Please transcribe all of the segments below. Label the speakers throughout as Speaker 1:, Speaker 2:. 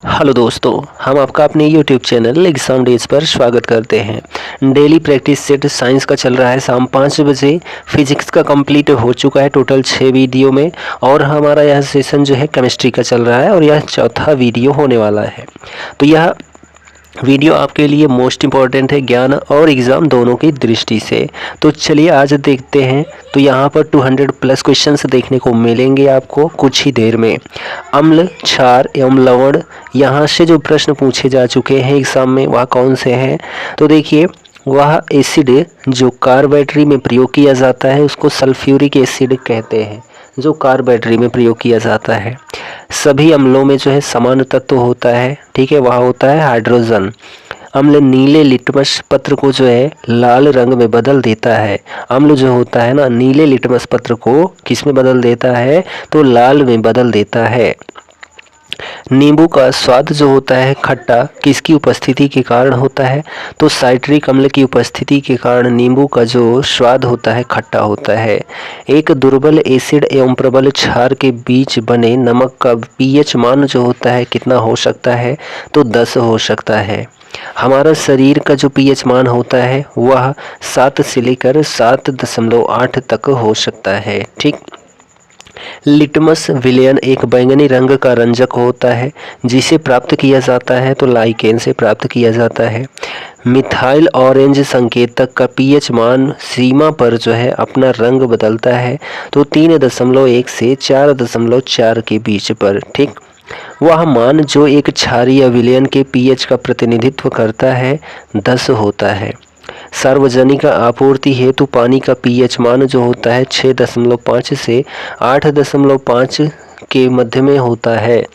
Speaker 1: Hello दोस्तों, हम आपका अपने यूट्यूब चैनल एग्जाम डेज पर स्वागत करते हैं। डेली प्रैक्टिस सेट साइंस का चल रहा है शाम 5 बजे। फिजिक्स का कंप्लीट हो चुका है टोटल 6 वीडियो में, और हमारा यह सेशन जो है केमिस्ट्री का चल रहा है और यह चौथा वीडियो होने वाला है। तो यह वीडियो आपके लिए मोस्ट इम्पॉर्टेंट है, ज्ञान और एग्ज़ाम दोनों की दृष्टि से। तो चलिए आज देखते हैं। तो यहाँ पर 200 प्लस क्वेश्चंस देखने को मिलेंगे आपको कुछ ही देर में। अम्ल, क्षार एवं लवण, यहाँ से जो प्रश्न पूछे जा चुके हैं एग्ज़ाम में वह कौन से हैं? तो देखिए, वह एसिड जो कार बैटरी में प्रयोग किया जाता है उसको सल्फ्यूरिक एसिड कहते हैं, जो कार बैटरी में प्रयोग किया जाता है। सभी अम्लों में जो है समान तत्व होता है, ठीक है, वह होता है हाइड्रोजन। अम्ल नीले लिटमस पत्र को जो है लाल रंग में बदल देता है। अम्ल जो होता है ना, नीले लिटमस पत्र को किस में बदल देता है? तो लाल में बदल देता है। नींबू का स्वाद जो होता है खट्टा किसकी उपस्थिति के कारण होता है? तो साइट्रिक अम्ल की उपस्थिति के कारण नींबू का जो स्वाद होता है खट्टा होता है। एक दुर्बल एसिड एवं प्रबल क्षार के बीच बने नमक का पीएच मान जो होता है कितना हो सकता है? तो 10 हो सकता है। हमारा शरीर का जो पीएच मान होता है वह 7 से लेकर 7.8 तक हो सकता है, ठीक। लिटमस विलयन एक बैंगनी रंग का रंजक होता है जिसे प्राप्त किया जाता है तो लाइकेन से प्राप्त किया जाता है। मिथाइल ऑरेंज संकेतक का पीएच मान सीमा पर जो है अपना रंग बदलता है, तो 3.1 से 4.4 के बीच पर, ठीक। वह मान जो एक क्षारीय विलयन के पीएच का प्रतिनिधित्व करता है 10 होता है। सार्वजनिक आपूर्ति हेतु पानी का पीएच मान जो होता है 6.5 से 8.5 के मध्य में होता है।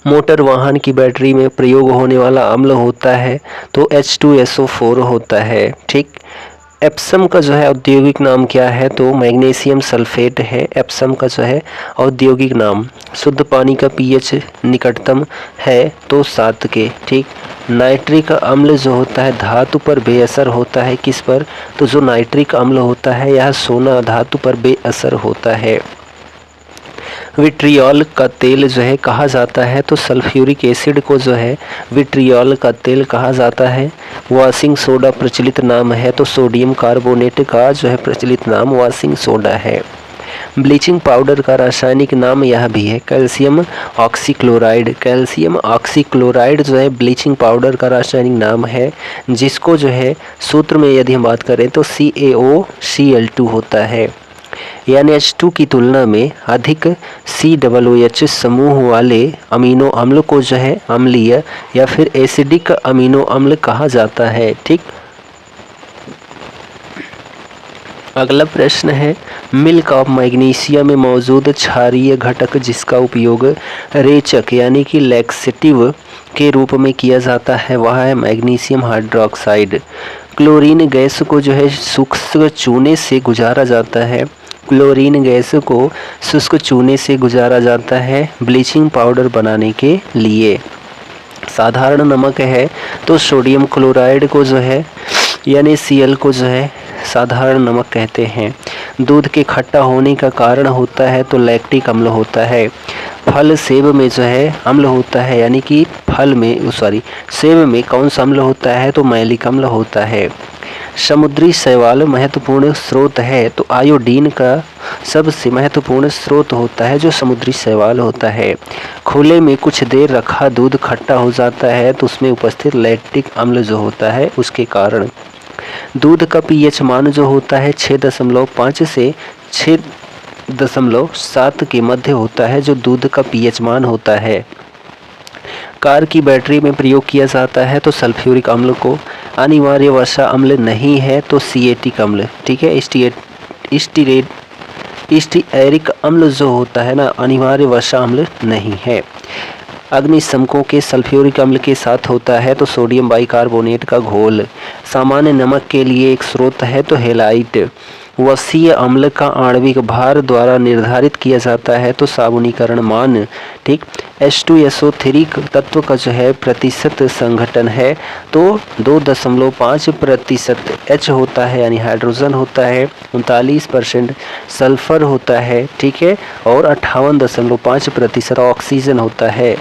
Speaker 1: मोटर वाहन की बैटरी में प्रयोग होने वाला अम्ल होता है तो H2SO4 होता है, ठीक। एप्सम का जो है औद्योगिक नाम क्या है? तो मैग्नीशियम सल्फेट है एप्सम का जो है औद्योगिक नाम। शुद्ध पानी का पीएच निकटतम है तो 7 के, ठीक। नाइट्रिक अम्ल जो होता है धातु पर बेअसर होता है, किस पर? तो जो नाइट्रिक अम्ल होता है यह सोना धातु पर बेअसर होता है। विट्रियोल का तेल जो है कहा जाता है? तो सल्फ्यूरिक एसिड को जो है विट्रियोल का तेल कहा जाता है। वॉशिंग सोडा प्रचलित नाम है तो सोडियम कार्बोनेट का जो है प्रचलित नाम वॉशिंग सोडा है। ब्लीचिंग पाउडर का रासायनिक नाम यह भी है कैल्शियम ऑक्सीक्लोराइड। कैल्शियम ऑक्सीक्लोराइड जो है ब्लीचिंग पाउडर का रासायनिक नाम है, जिसको जो है सूत्र में यदि हम बात करें तो CaOCl2 होता है। NH2 की तुलना में अधिक COOH समूह वाले अमीनो अम्ल को जो है अम्लीय या फिर एसिडिक अमीनो अम्ल कहा जाता है, ठीक। अगला प्रश्न है, मिल्क ऑफ मैग्नीशिया में मौजूद क्षारीय घटक जिसका उपयोग रेचक यानी कि लैक्सेटिव के रूप में किया जाता है वह है मैग्नीशियम हाइड्रोक्साइड। क्लोरीन गैस को जो है शुष्क चूने से गुजारा जाता है। क्लोरीन गैस को शुष्क चूने से गुजारा जाता है ब्लीचिंग पाउडर बनाने के लिए। साधारण नमक है तो सोडियम क्लोराइड को जो है यानी Cl को जो है साधारण नमक कहते हैं। दूध के खट्टा होने का कारण होता है तो लैक्टिक अम्ल होता है। फल सेब में जो है अम्ल होता है, यानी कि सेब में कौन सा अम्ल होता है? तो मैलिक अम्ल होता है। समुद्री शैवाल महत्वपूर्ण स्रोत है तो आयोडीन का सबसे महत्वपूर्ण स्रोत होता है जो समुद्री शैवाल होता है। खुले में कुछ देर रखा दूध खट्टा हो जाता है तो उसमें उपस्थित लैक्टिक अम्ल जो होता है उसके कारण। दूध का पीएच मान जो होता है 6.5 से 6.7 के मध्य होता है जो दूध का पीएच मान होता है। कार की बैटरी में प्रयोग किया जाता है तो सल्फ्यूरिक अम्ल को। अनिवार्य वर्षा अम्ल नहीं है तो सिएटिक अम्ल, ठीक है। स्टीयरिक अम्ल जो होता है ना, अनिवार्य वर्षा अम्ल नहीं है। अग्निशमकों के सल्फ्यूरिक अम्ल के साथ होता है तो सोडियम बाइकार्बोनेट का घोल। सामान्य नमक के लिए एक स्रोत है तो हेलाइट। वसीय अम्ल का आणविक भार द्वारा निर्धारित किया जाता है तो साबुनीकरण मान, ठीक। H2SO3 तत्व का जो है प्रतिशत संघटन है तो 2.5% H होता है यानी हाइड्रोजन होता है, 39% सल्फर होता है, ठीक है, और 58.5% ऑक्सीजन होता है।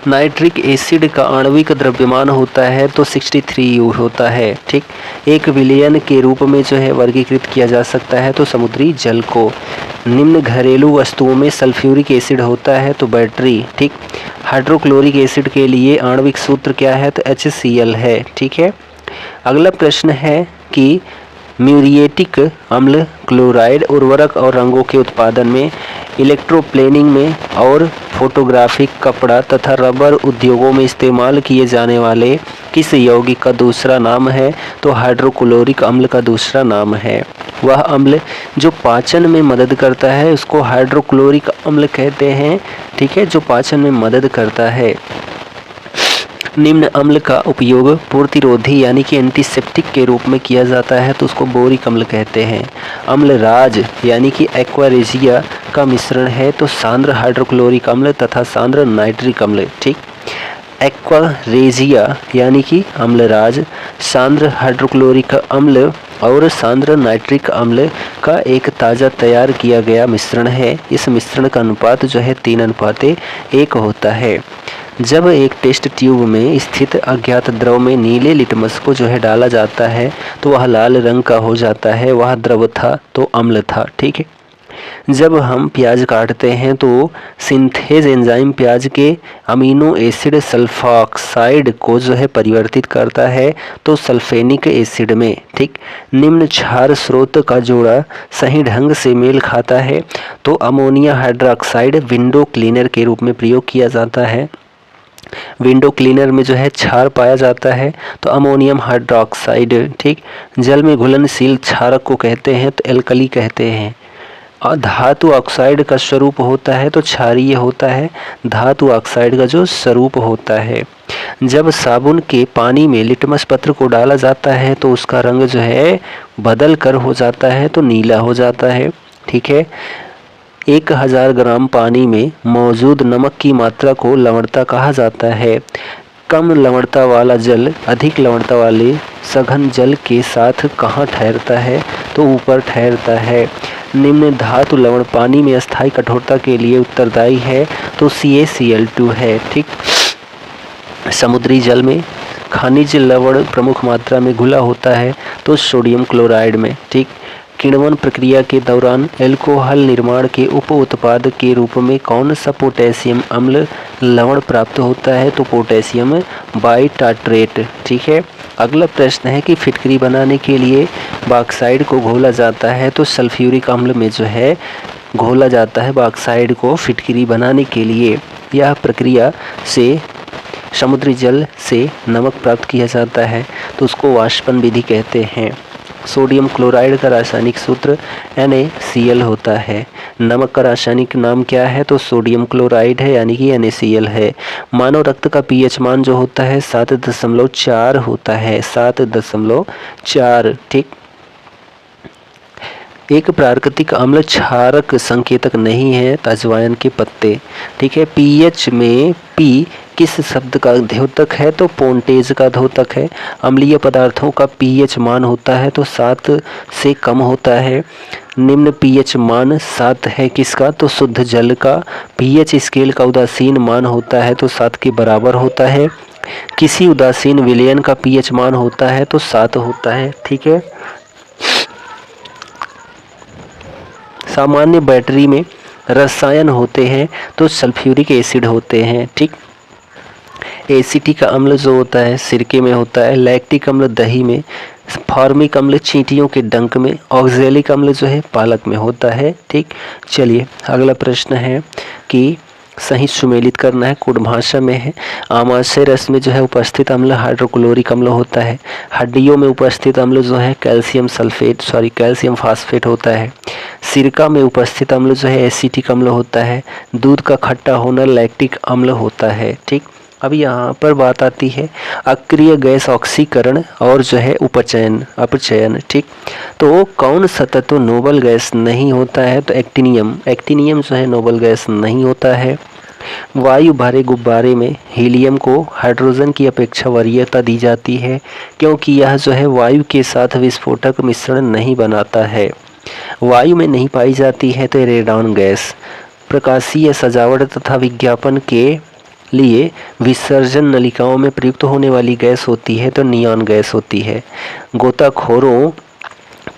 Speaker 1: नाइट्रिक एसिड का आणविक द्रव्यमान होता है तो 63 होता है। ठीक, 1 विलयन के रूप में जो है वर्गीकृत किया जा सकता है तो समुद्री जल को। निम्न घरेलू वस्तुओं में सल्फ्यूरिक एसिड होता है तो बैटरी। ठीक, हाइड्रोक्लोरिक एसिड के लिए आणविक सूत्र क्या है तो HCl है। ठीक है, अगला प्रश्न है कि म्यूरिएटिक अम्ल क्लोराइड उर्वरक और रंगों के उत्पादन में, इलेक्ट्रोप्लेनिंग में और फोटोग्राफिक, कपड़ा तथा रबर उद्योगों में इस्तेमाल किए जाने वाले किस यौगिक का दूसरा नाम है तो हाइड्रोक्लोरिक अम्ल का दूसरा नाम है। वह अम्ल जो पाचन में मदद करता है उसको हाइड्रोक्लोरिक अम्ल कहते हैं। ठीक है, जो पाचन में मदद करता है। निम्न अम्ल का उपयोग प्रतिरोधी यानी कि एंटीसेप्टिक के रूप में किया जाता है तो उसको बोरिक अम्ल कहते हैं। अम्लराज यानी कि एक्वारेजिया का मिश्रण है तो सांद्र हाइड्रोक्लोरिक अम्ल तथा सांद्र नाइट्रिक अम्ल। ठीक, एक्वारेजिया यानी कि अम्लराज सांद्र हाइड्रोक्लोरिक अम्ल और सांद्र नाइट्रिक अम्ल का एक ताज़ा तैयार किया गया मिश्रण है। इस मिश्रण का अनुपात जो है 3:1 होता है। जब एक टेस्ट ट्यूब में स्थित अज्ञात द्रव में नीले लिटमस को जो है डाला जाता है तो वह लाल रंग का हो जाता है। वह द्रव था तो अम्ल था। ठीक है, जब हम प्याज काटते हैं तो सिंथेज एंजाइम प्याज के अमीनो एसिड सल्फॉक्साइड को जो है परिवर्तित करता है तो सल्फेनिक एसिड में। ठीक, निम्न क्षार स्रोत का जोड़ा सही ढंग से मेल खाता है तो अमोनिया हाइड्रोक्साइड विंडो क्लीनर के रूप में प्रयोग किया जाता है। विंडो क्लीनर में जो है क्षार पाया जाता है तो अमोनियम हाइड्रोक्साइड। ठीक, जल में घुलनशील क्षारक को कहते हैं तो एल्कली कहते हैं। और धातु ऑक्साइड का स्वरूप होता है तो क्षारीय होता है। धातु ऑक्साइड का जो स्वरूप होता है, जब साबुन के पानी में लिटमस पत्र को डाला जाता है तो उसका रंग जो है बदल कर हो जाता है तो नीला हो जाता है। ठीक है, 1000 ग्राम पानी में मौजूद नमक की मात्रा को लवणता कहा जाता है। कम लवणता वाला जल अधिक लवणता वाले सघन जल के साथ कहाँ ठहरता है तो ऊपर ठहरता है। निम्न धातु लवण पानी में अस्थायी कठोरता के लिए उत्तरदायी है तो CaCl2 है। ठीक, समुद्री जल में खनिज लवण प्रमुख मात्रा में घुला होता है तो सोडियम क्लोराइड में। ठीक, किण्वन प्रक्रिया के दौरान एल्कोहल निर्माण के उप उत्पाद के रूप में कौन सा पोटेशियम अम्ल लवण प्राप्त होता है तो पोटेशियम बाइटार्ट्रेट। ठीक है, अगला प्रश्न है कि फिटकरी बनाने के लिए बॉक्साइड को घोला जाता है तो सल्फ्यूरिक अम्ल में जो है घोला जाता है बॉक्साइड को फिटकरी बनाने के लिए। यह प्रक्रिया से समुद्री जल से नमक प्राप्त किया जाता है तो उसको वाष्पन विधि कहते हैं। सोडियम क्लोराइड का रासायनिक सूत्र NaCl होता है। नमक का रासायनिक नाम क्या है तो सोडियम क्लोराइड है यानी कि NaCl है। मानव रक्त का pH मान जो होता है 7.4 होता है, 7.4। ठीक, एक प्राकृतिक अम्ल क्षारक संकेतक नहीं है अजवाइन के पत्ते। ठीक है, pH में P किस शब्द का द्योतक है तो पोंटेज का द्योतक है। अम्लीय पदार्थों का pH मान होता है तो 7 से कम होता है। निम्न pH मान 7 है किसका तो शुद्ध जल का। pH स्केल का उदासीन मान होता है तो 7 के बराबर होता है। किसी उदासीन विलयन का pH मान होता है तो 7 होता है। ठीक है, सामान्य बैटरी में रसायन होते हैं तो सल्फ्यूरिक एसिड होते हैं। ठीक, एसिटिक अम्ल जो होता है सिरके में होता है, लैक्टिक अम्ल दही में, फॉर्मिक अम्ल चींटियों के डंक में, ऑक्जेलिक अम्ल जो है पालक में होता है। ठीक, चलिए अगला प्रश्न है कि सही सुमेलित करना है, कुट भाषा में है। आमाशय रस में जो है उपस्थित अम्ल हाइड्रोक्लोरिक अम्ल होता है। हड्डियों में उपस्थित अम्ल जो है कैल्शियम फास्फेट होता है। सिरका में उपस्थित अम्ल जो है एसिटिक अम्ल होता है। दूध का खट्टा होना लैक्टिक अम्ल होता है। ठीक, अब यहाँ पर बात आती है अक्रिय गैस ऑक्सीकरण और जो है अपचयन। ठीक, तो कौन सा तत्व नोबल गैस नहीं होता है तो एक्टिनियम जो है नोबल गैस नहीं होता है। वायु भरे गुब्बारे में हीलियम को हाइड्रोजन की अपेक्षा वरीयता दी जाती है क्योंकि यह जो है वायु के साथ विस्फोटक मिश्रण नहीं बनाता है। वायु में नहीं पाई जाती है तो रेडॉन गैस। प्रकाशीय सजावट तथा विज्ञापन के लिए विसर्जन नलिकाओं में प्रयुक्त होने वाली गैस होती है तो नियॉन गैस होती है। गोताखोरों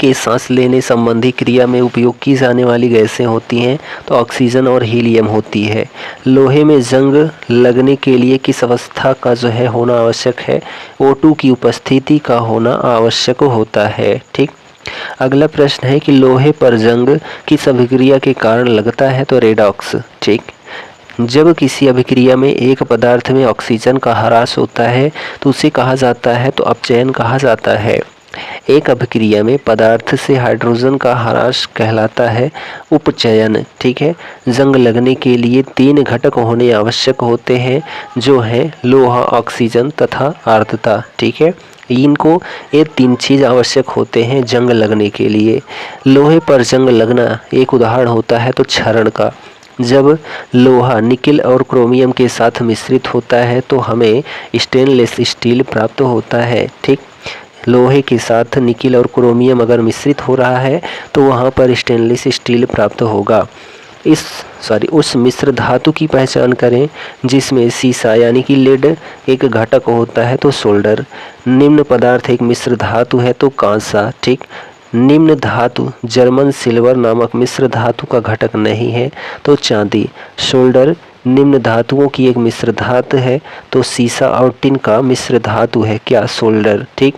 Speaker 1: के सांस लेने संबंधी क्रिया में उपयोग की जाने वाली गैसें होती हैं तो ऑक्सीजन और हीलियम होती है। लोहे में जंग लगने के लिए किस अवस्था का जो है होना आवश्यक है? O2 की उपस्थिति का होना आवश्यक होता है। ठीक। अगला प्रश्न है कि लोहे पर जंग किस अभिक्रिया के कारण लगता है? तो रेडॉक्स। ठीक। जब किसी अभिक्रिया में एक पदार्थ में ऑक्सीजन का ह्रास होता है तो उसे कहा जाता है तो अपचयन कहा जाता है। एक अभिक्रिया में पदार्थ से हाइड्रोजन का ह्रास कहलाता है उपचयन। ठीक है। जंग लगने के लिए 3 घटक होने आवश्यक होते हैं जो हैं लोहा, ऑक्सीजन तथा आर्द्रता। ठीक है। इनको ये 3 चीज़ आवश्यक होते हैं जंग लगने के लिए। लोहे पर जंग लगना एक उदाहरण होता है तो क्षरण का। जब लोहा निकिल और क्रोमियम के साथ मिश्रित होता है तो हमें स्टेनलेस स्टील प्राप्त होता है। ठीक। लोहे के साथ निकिल और क्रोमियम अगर मिश्रित हो रहा है तो वहाँ पर स्टेनलेस स्टील प्राप्त होगा। उस मिश्र धातु की पहचान करें जिसमें सीसा यानी कि लेड एक घटक होता है तो सोल्डर। निम्न पदार्थ एक मिश्र धातु है तो कांसा। ठीक। निम्न धातु जर्मन सिल्वर नामक मिश्र धातु का घटक नहीं है तो चांदी। सोल्डर निम्न धातुओं की एक मिश्र धातु है तो सीसा और टिन का मिश्र धातु है क्या? सोल्डर। ठीक।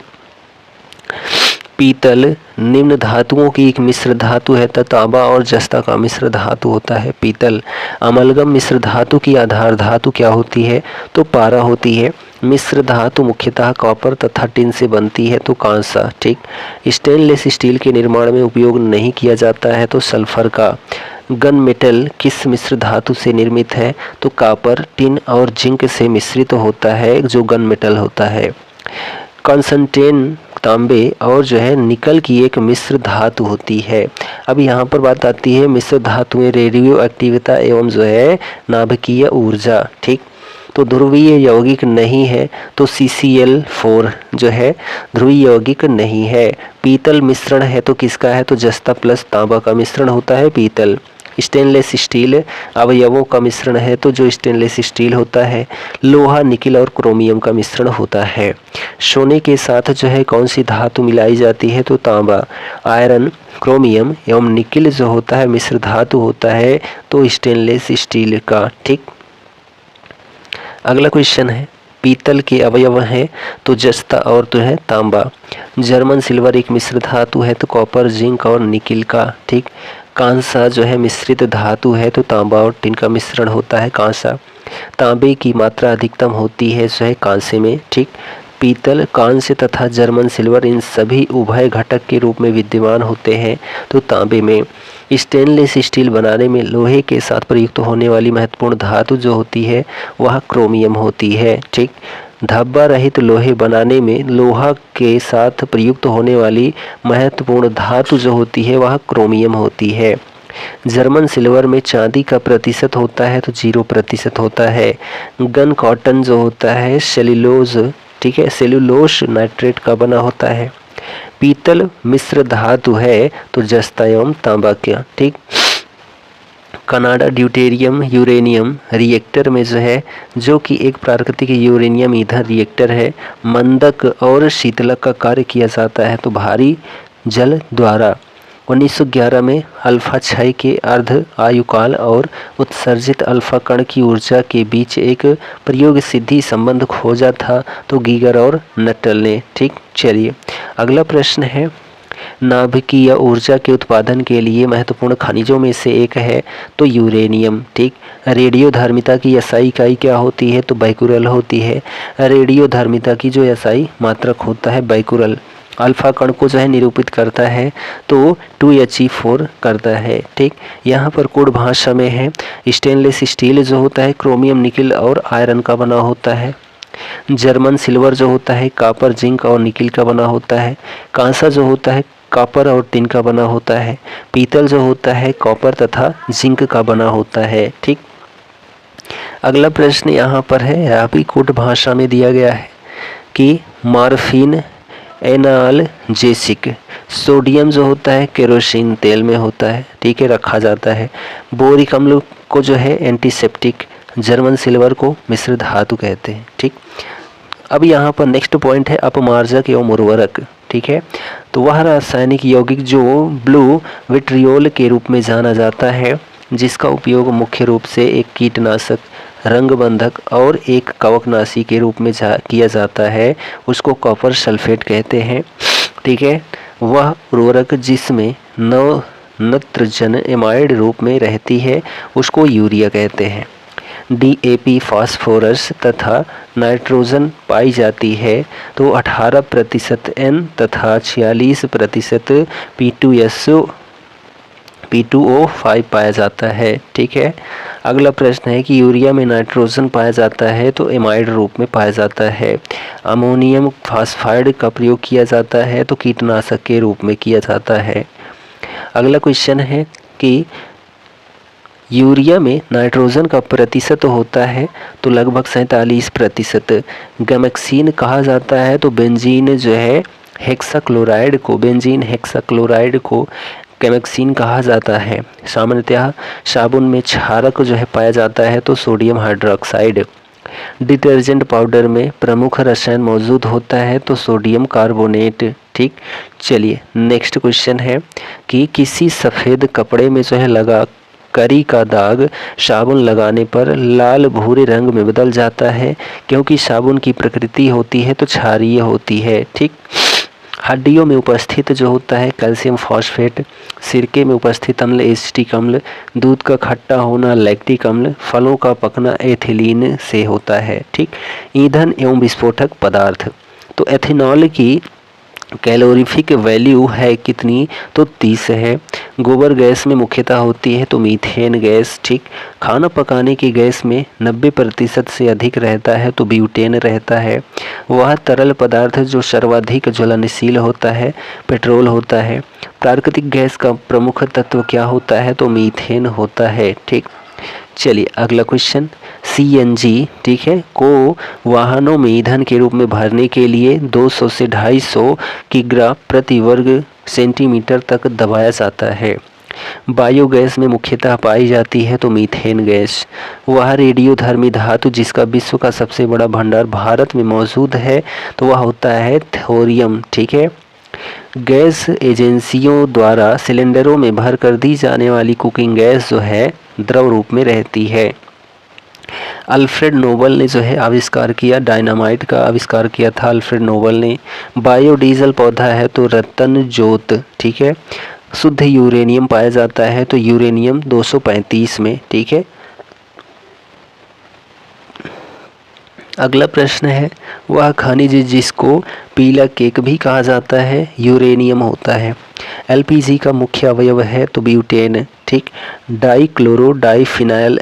Speaker 1: पीतल निम्न धातुओं की एक मिश्र धातु है तो तांबा और जस्ता का मिश्र धातु होता है पीतल। अमलगम मिश्र धातु की आधार धातु क्या होती है? तो पारा होती है। मिश्र धातु मुख्यतः कॉपर तथा टिन से बनती है तो कांसा। ठीक। स्टेनलेस स्टील के निर्माण में उपयोग नहीं किया जाता है तो सल्फर का। गन मेटल किस मिश्र धातु से निर्मित है? तो कॉपर, टिन और जिंक से मिश्रित होता है जो गन मेटल होता है। कॉन्सटेंटेन तांबे और जो है निकल की एक मिश्र धातु होती है। अब यहाँ पर बात आती है मिश्र धातुएं रेडियो एक्टिविता एवं जो है नाभिकीय ऊर्जा। ठीक। तो ध्रुवीय यौगिक नहीं है तो CCl4 जो है ध्रुवीय यौगिक नहीं है। पीतल मिश्रण है तो किसका है? तो जस्ता प्लस तांबा का मिश्रण होता है पीतल। स्टेनलेस स्टील अवयवों का मिश्रण है तो जो स्टेनलेस स्टील होता है। लोहा, निकिल और क्रोमियम का मिश्रण होता है। सोने के साथ जो है कौन सी धातु मिलाई जाती है? तो तांबा। आयरन, क्रोमियम एवं निकिल जो होता है मिश्र धातु होता है तो स्टेनलेस स्टील का। ठीक। अगला क्वेश्चन है पीतल के अवयव हैं तो जस्ता और तो है तांबा। जर्मन सिल्वर एक मिश्र धातु है तो कॉपर, जिंक और निकिल का। ठीक। कांसा जो है मिश्रित धातु है तो तांबा और टिन का मिश्रण होता है कांसा। तांबे की मात्रा अधिकतम होती है जो है कांसे में। ठीक। पीतल, कांस्य तथा जर्मन सिल्वर इन सभी उभय घटक के रूप में विद्यमान होते हैं तो तांबे में। स्टेनलेस स्टील बनाने में लोहे के साथ प्रयुक्त होने वाली महत्वपूर्ण धातु जो होती है वह क्रोमियम होती है। ठीक। धब्बा रहित लोहे बनाने में लोहा के साथ प्रयुक्त होने वाली महत्वपूर्ण धातु जो होती है वह क्रोमियम होती है। जर्मन सिल्वर में चांदी का प्रतिशत होता है तो 0% होता है। गन कॉटन जो होता है सेल्यूलोज, ठीक है, सेल्यूलोस नाइट्रेट का बना होता है। पीतल मिश्र धातु है तो जस्ता एवं तांबा का। ठीक। कनाडा ड्यूटेरियम यूरेनियम रिएक्टर में जो है जो कि एक प्राकृतिक यूरेनियम ईंधन रिएक्टर है, मंदक और शीतलक का कार्य किया जाता है तो भारी जल द्वारा। 1911 में अल्फा क्षय के अर्ध आयुकाल और उत्सर्जित अल्फा कण की ऊर्जा के बीच एक प्रयोग सिद्धि संबंध खोजा था तो गीगर और नट्टल ने। ठीक। चलिए अगला प्रश्न है नाभिकीय ऊर्जा के उत्पादन के लिए महत्वपूर्ण खनिजों में से एक है तो यूरेनियम। ठीक। रेडियोधर्मिता की SI इकाई क्या होती है? तो बैकुरल होती है। रेडियोधर्मिता की जो SI मात्रक होता है बैकुरल। अल्फा कण को जो है निरूपित करता है तो 2He4 करता है। ठीक। यहाँ पर कोड भाषा में है स्टेनलेस स्टील जो होता है क्रोमियम, निकिल और आयरन का बना होता है। जर्मन सिल्वर जो होता है कॉपर, जिंक और निकिल का बना होता है। कांसा जो होता है कॉपर और टिन का बना होता है। पीतल जो होता है कॉपर तथा जिंक का बना होता है। ठीक। अगला प्रश्न यहाँ पर है अभी कोड भाषा में दिया गया है कि मॉर्फिन एनाल्जेसिक। सोडियम जो होता है केरोसिन तेल में होता है। ठीक है, रखा जाता है। बोरिक अम्ल को जो है एंटीसेप्टिक, जर्मन सिल्वर को मिश्र धातु कहते हैं। ठीक, अब यहाँ पर नेक्स्ट पॉइंट है अपमार्जक एवं उर्वरक। ठीक है, तो वह रासायनिक यौगिक जो ब्लू विट्रियोल के रूप में जाना जाता है, जिसका उपयोग मुख्य रूप से एक कीटनाशक, रंगबंधक और एक कवकनाशी के रूप में किया जाता है, उसको कॉपर सल्फेट कहते हैं। ठीक है, वह उर्वरक जिसमें नत्रजन एमाइड रूप में रहती है उसको यूरिया कहते हैं। DAP फास्फोरस तथा नाइट्रोजन पाई जाती है तो 18% N तथा 46% P2O5 पाया जाता है। ठीक है, अगला प्रश्न है कि यूरिया में नाइट्रोजन पाया जाता है तो एमाइड रूप में पाया जाता है। अमोनियम फास्फाइड का प्रयोग किया जाता है तो कीटनाशक के रूप में किया जाता है। अगला क्वेश्चन है कि यूरिया में नाइट्रोजन का प्रतिशत होता है तो लगभग 47%। गैमेक्सिन कहा जाता है तो बेंजीन जो है हेक्साक्लोराइड को, बेंजीन हेक्साक्लोराइड को गैमेक्सिन कहा जाता है। सामान्यतः साबुन में क्षारक जो है पाया जाता है तो सोडियम हाइड्रोक्साइड। डिटर्जेंट पाउडर में प्रमुख रसायन मौजूद होता है तो सोडियम कार्बोनेट। ठीक, चलिए नेक्स्ट क्वेश्चन है कि किसी सफ़ेद कपड़े में जो है लगा करी का दाग साबुन लगाने पर लाल भूरे रंग में बदल जाता है क्योंकि साबुन की प्रकृति होती है तो क्षारीय होती है। ठीक, हड्डियों में उपस्थित जो होता है कैल्शियम फॉस्फेट, सिरके में उपस्थित अम्ल एसिटिक अम्ल, दूध का खट्टा होना लैक्टिक अम्ल, फलों का पकना एथिलीन से होता है। ठीक, ईंधन एवं विस्फोटक पदार्थ, तो एथेनॉल की कैलोरीफिक वैल्यू है कितनी, तो 30 है। गोबर गैस में मुख्यतः होती है तो मीथेन गैस। ठीक, खाना पकाने की गैस में 90% से अधिक रहता है तो ब्यूटेन रहता है। वह तरल पदार्थ जो सर्वाधिक ज्वलनशील होता है पेट्रोल होता है। प्राकृतिक गैस का प्रमुख तत्व क्या होता है, तो मीथेन होता है। ठीक, चलिए अगला क्वेश्चन, CNG ठीक है को वाहनों में ईंधन के रूप में भरने के लिए 200 से 250 किग्रा प्रति वर्ग सेंटीमीटर तक दबाया जाता है। बायोगैस में मुख्यतः पाई जाती है तो मीथेन गैस। वह रेडियोधर्मी धातु जिसका विश्व का सबसे बड़ा भंडार भारत में मौजूद है तो वह होता है थोरियम। ठीक है, गैस एजेंसियों द्वारा सिलेंडरों में भर कर दी जाने वाली कुकिंग गैस जो है द्रव रूप में रहती है। अल्फ्रेड नोबल ने जो है आविष्कार किया, डायनामाइट का आविष्कार किया था अल्फ्रेड नोबल ने। बायोडीजल पौधा है तो रतन जोत। ठीक है, शुद्ध यूरेनियम पाया जाता है तो यूरेनियम 235 में। ठीक है, अगला प्रश्न है वह खनिज जिसको पीला केक भी कहा जाता है यूरेनियम होता है। LPG का मुख्य अवयव है तो ब्यूटेन। ठीक, डाइक्लोरो डाइफिनाइल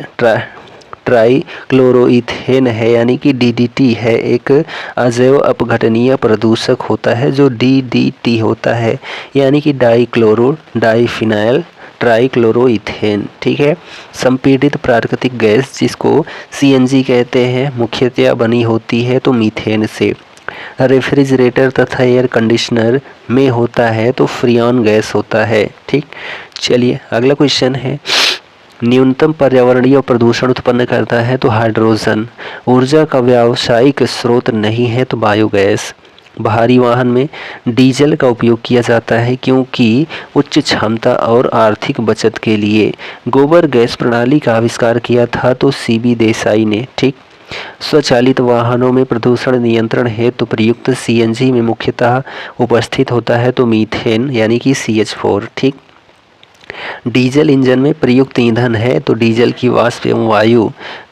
Speaker 1: ट्राइक्लोरोइथेन है यानी कि DDT है, एक अजैव अपघटनीय प्रदूषक होता है जो DDT होता है यानी कि डाइक्लोरो डाइफिनाइल ट्राइक्लोरोइथेन। ठीक है, संपीड़ित प्राकृतिक गैस जिसको CNG कहते हैं मुख्यतया बनी होती है तो मीथेन से। रेफ्रिजरेटर तथा एयर कंडीशनर में होता है तो फ्रियॉन गैस होता है। ठीक, चलिए अगला क्वेश्चन है न्यूनतम पर्यावरणीय प्रदूषण उत्पन्न करता है तो हाइड्रोजन। ऊर्जा का व्यावसायिक स्रोत नहीं है तो बायोगैस। भारी वाहन में डीजल का उपयोग किया जाता है क्योंकि उच्च क्षमता और आर्थिक बचत के लिए। गोबर गैस प्रणाली का आविष्कार किया था तो CB देसाई ने। ठीक, स्वचालित वाहनों में प्रदूषण नियंत्रण हेतु प्रयुक्त CNG में मुख्यतः उपस्थित होता है तो मीथेन यानी कि CH4। ठीक, डीजल इंजन में प्रयुक्त ईंधन है तो डीजल की वाष्प एवं वायु।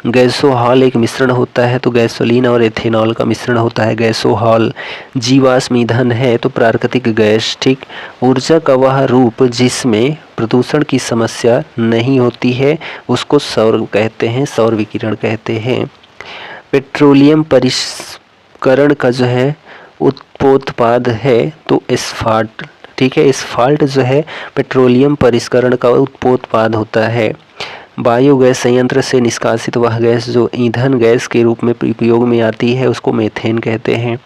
Speaker 1: गैसोहॉल एक मिश्रण होता है तो गैसोलीन और एथेनॉल का मिश्रण होता है गैसोहॉल। जीवाश्म ईंधन है तो प्राकृतिक गैस। ठीक, ऊर्जा का वह रूप जिसमें प्रदूषण की समस्या नहीं होती है उसको सौर कहते हैं, सौर विकिरण कहते हैं। पेट्रोलियम परिष्करण का जो है उपोत्पाद है तो एस्फाल्ट। ठीक है, एस्फाल्ट जो है पेट्रोलियम परिष्करण का उपोत्पाद होता है। बायोगैस संयंत्र से निष्कासित वह गैस जो ईंधन गैस के रूप में उपयोग में आती है उसको मीथेन कहते हैं।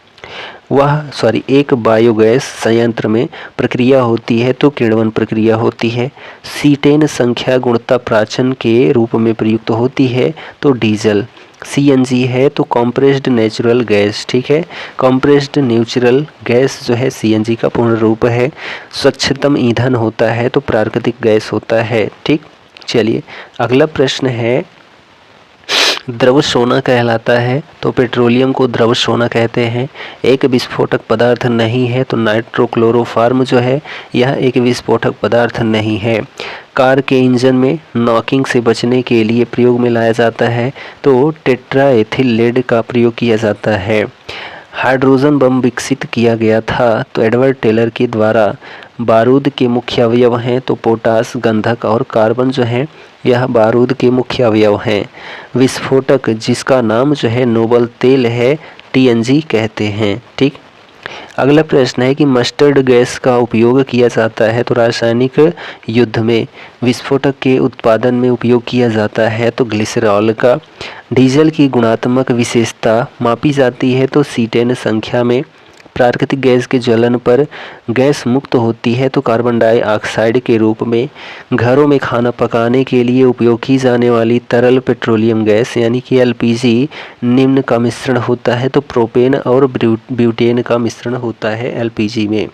Speaker 1: एक बायोगैस संयंत्र में प्रक्रिया होती है तो किण्वन प्रक्रिया होती है। सीटेन संख्या गुणता प्राचन के रूप में प्रयुक्त होती है तो डीजल। सीएनजी है तो कॉम्प्रेस्ड नेचुरल गैस, ठीक है। कॉम्प्रेस्ड नेचुरल गैस जो है सीएनजी का पूर्ण रूप है। स्वच्छतम ईंधन होता है तो प्राकृतिक गैस होता है, ठीक। चलिए अगला प्रश्न है, द्रव सोना कहलाता है तो पेट्रोलियम को द्रव सोना कहते हैं। एक विस्फोटक पदार्थ नहीं है तो नाइट्रोक्लोरोफॉर्म जो है यह एक विस्फोटक पदार्थ नहीं है। कार के इंजन में नॉकिंग से बचने के लिए प्रयोग में लाया जाता है तो टेट्राएथिल लेड का प्रयोग किया जाता है। हाइड्रोजन बम विकसित किया गया था तो एडवर्ड टेलर के द्वारा। बारूद के मुख्य अवयव हैं तो पोटास, गंधक और कार्बन जो हैं यह बारूद के मुख्य अवयव हैं। विस्फोटक जिसका नाम जो है नोबल तेल है टीएनजी कहते हैं, ठीक। अगला प्रश्न है कि मस्टर्ड गैस का उपयोग किया जाता है तो रासायनिक युद्ध में। विस्फोटक के उत्पादन में उपयोग किया जाता है तो ग्लिसरॉल का। डीजल की गुणात्मक विशेषता मापी जाती है तो सीटेन संख्या में। प्राकृतिक गैस के ज्वलन पर गैस मुक्त होती है तो कार्बन डाइऑक्साइड के रूप में। घरों में खाना पकाने के लिए उपयोग की जाने वाली तरल पेट्रोलियम गैस यानी कि एलपीजी निम्न का मिश्रण होता है तो प्रोपेन और ब्यूटेन का मिश्रण होता है एलपीजी में।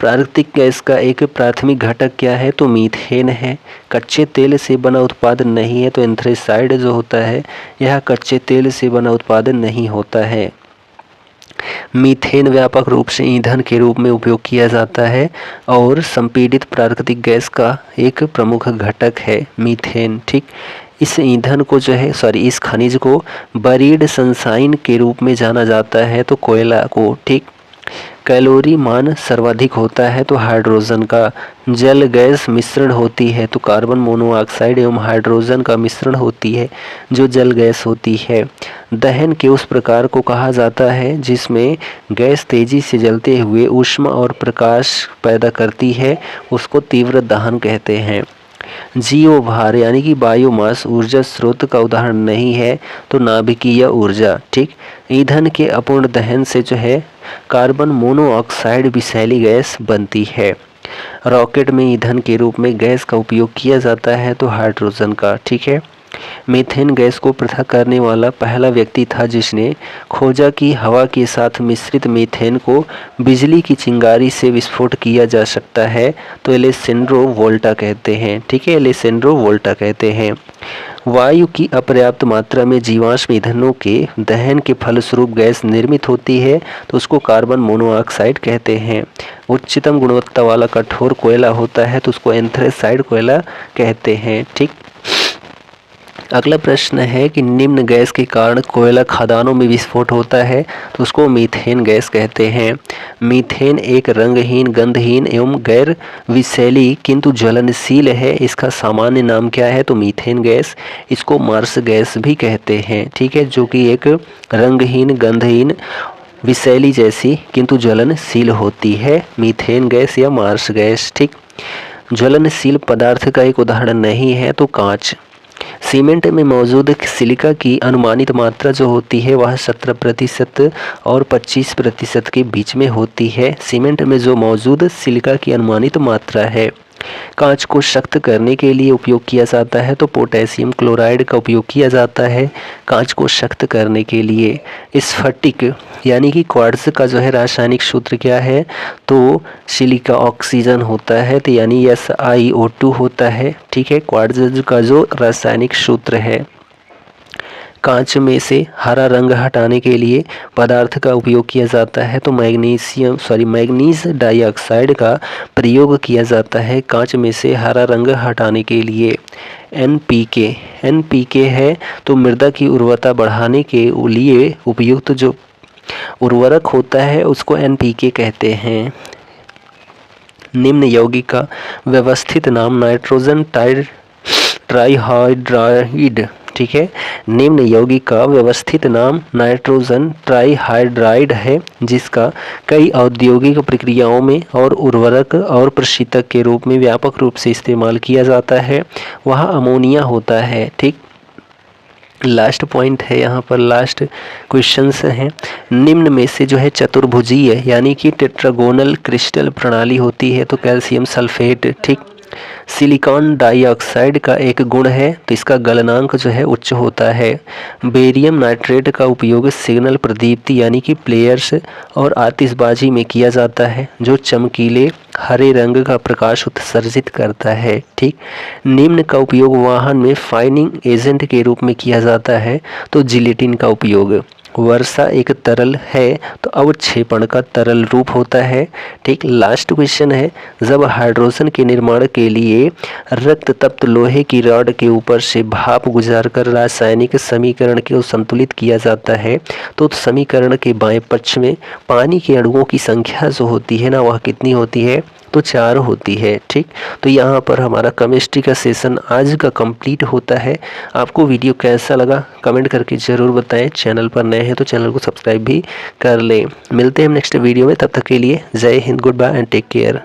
Speaker 1: प्राकृतिक गैस का एक प्राथमिक घटक क्या है तो मीथेन है। कच्चे तेल से बना उत्पाद नहीं है तो एंथ्रेसाइड जो होता है यह कच्चे तेल से बना उत्पाद नहीं होता है। मीथेन व्यापक रूप से ईंधन के रूप में उपयोग किया जाता है और संपीड़ित प्राकृतिक गैस का एक प्रमुख घटक है मीथेन, ठीक। इस ईंधन को जो है इस खनिज को बरीड सनशाइन के रूप में जाना जाता है तो कोयला को, ठीक। कैलोरी मान सर्वाधिक होता है तो हाइड्रोजन का। जल गैस मिश्रण होती है तो कार्बन मोनोऑक्साइड एवं हाइड्रोजन का मिश्रण होती है जो जल गैस होती है। दहन के उस प्रकार को कहा जाता है जिसमें गैस तेजी से जलते हुए ऊष्मा और प्रकाश पैदा करती है, उसको तीव्र दहन कहते हैं। जीवभार यानी कि बायोमास ऊर्जा स्रोत का उदाहरण नहीं है तो नाभिकीय ऊर्जा, ठीक। ईंधन के अपूर्ण दहन से जो है कार्बन मोनोऑक्साइड विषैली गैस बनती है। रॉकेट में ईंधन के रूप में गैस का उपयोग किया जाता है तो हाइड्रोजन का, ठीक है। मीथेन गैस को पृथक करने वाला पहला व्यक्ति था जिसने खोजा कि हवा के साथ मिश्रित मीथेन को बिजली की चिंगारी से विस्फोट किया जा सकता है तो एलेसेंड्रो वोल्टा कहते हैं, ठीक है। एलेसेंड्रो वोल्टा कहते हैं। वायु की अपर्याप्त मात्रा में जीवाश्म ईंधनों के दहन के फलस्वरूप गैस निर्मित होती है तो उसको कार्बन मोनोऑक्साइड कहते हैं। उच्चतम गुणवत्ता वाला कठोर कोयला होता है तो उसको एंथ्रेसाइड कोयला कहते हैं, ठीक। अगला प्रश्न है कि निम्न गैस के कारण कोयला खदानों में विस्फोट होता है तो उसको मीथेन गैस कहते हैं। मीथेन एक रंगहीन, गंधहीन एवं गैर विषैली किंतु ज्वलनशील है। इसका सामान्य नाम क्या है तो मीथेन गैस। इसको मार्स गैस भी कहते हैं, ठीक है, जो कि एक रंगहीन, गंधहीन, विषैली जैसी किंतु ज्वलनशील होती है, मीथेन गैस या मार्स गैस, ठीक। ज्वलनशील पदार्थ का एक उदाहरण नहीं है तो कांच। सीमेंट में मौजूद सिलिका की अनुमानित मात्रा जो होती है वह 17% और 25% के बीच में होती है। सीमेंट में जो मौजूद सिलिका की अनुमानित मात्रा है। कांच को सख्त करने के लिए उपयोग किया जाता है तो पोटेशियम क्लोराइड का उपयोग किया जाता है कांच को सख्त करने के लिए। स्फटिक यानी कि क्वार्ट्ज का जो है रासायनिक सूत्र क्या है तो सिलिका ऑक्सीजन होता है तो यानी SiO2 होता है, ठीक है। क्वार्ट्ज का जो रासायनिक सूत्र है। कांच में से हरा रंग हटाने के लिए पदार्थ का उपयोग किया जाता है तो मैग्नीज डाइऑक्साइड का प्रयोग किया जाता है कांच में से हरा रंग हटाने के लिए। एनपीके है तो मृदा की उर्वरता बढ़ाने के लिए उपयुक्त जो उर्वरक होता है उसको एनपीके कहते हैं। निम्न यौगिक का व्यवस्थित नाम नाइट्रोजन ट्राइहाइड्राइड, ठीक है। निम्न यौगिक का व्यवस्थित नाम नाइट्रोजन ट्राइहाइड्राइड है जिसका कई औद्योगिक प्रक्रियाओं में और उर्वरक और प्रशीतक के रूप में व्यापक रूप से इस्तेमाल किया जाता है। वह अमोनिया होता है, ठीक। लास्ट पॉइंट है यहाँ पर, लास्ट क्वेश्चंस हैं। निम्न में से जो है चतुर्भुजीय यानी कि टेट्रागोनल क्रिस्टल प्रणाली होती है तो कैल्शियम सल्फेट, ठीक। सिलिकॉन डाइऑक्साइड का एक गुण है तो इसका गलनांक जो है उच्च होता है। बेरियम नाइट्रेट का उपयोग सिग्नल प्रदीप्ति यानी कि प्लेयर्स और आतिशबाजी में किया जाता है जो चमकीले हरे रंग का प्रकाश उत्सर्जित करता है, ठीक। निम्न का उपयोग वाहन में फाइनिंग एजेंट के रूप में किया जाता है तो जिलेटिन का उपयोग। वर्षा एक तरल है तो अवक्षेपण का तरल रूप होता है, ठीक। लास्ट क्वेश्चन है, जब हाइड्रोजन के निर्माण के लिए रक्त तप्त लोहे की रॉड के ऊपर से भाप गुजारकर रासायनिक समीकरण को संतुलित किया जाता है तो समीकरण के बाएं पक्ष में पानी के अणुओं की संख्या जो होती है ना वह कितनी होती है, तो 4 होती है, ठीक। तो यहाँ पर हमारा केमिस्ट्री का सेशन आज का कंप्लीट होता है। आपको वीडियो कैसा लगा कमेंट करके ज़रूर बताएं। चैनल पर नए हैं तो चैनल को सब्सक्राइब भी कर लें। मिलते हैं नेक्स्ट वीडियो में, तब तक के लिए जय हिंद, goodbye and take care.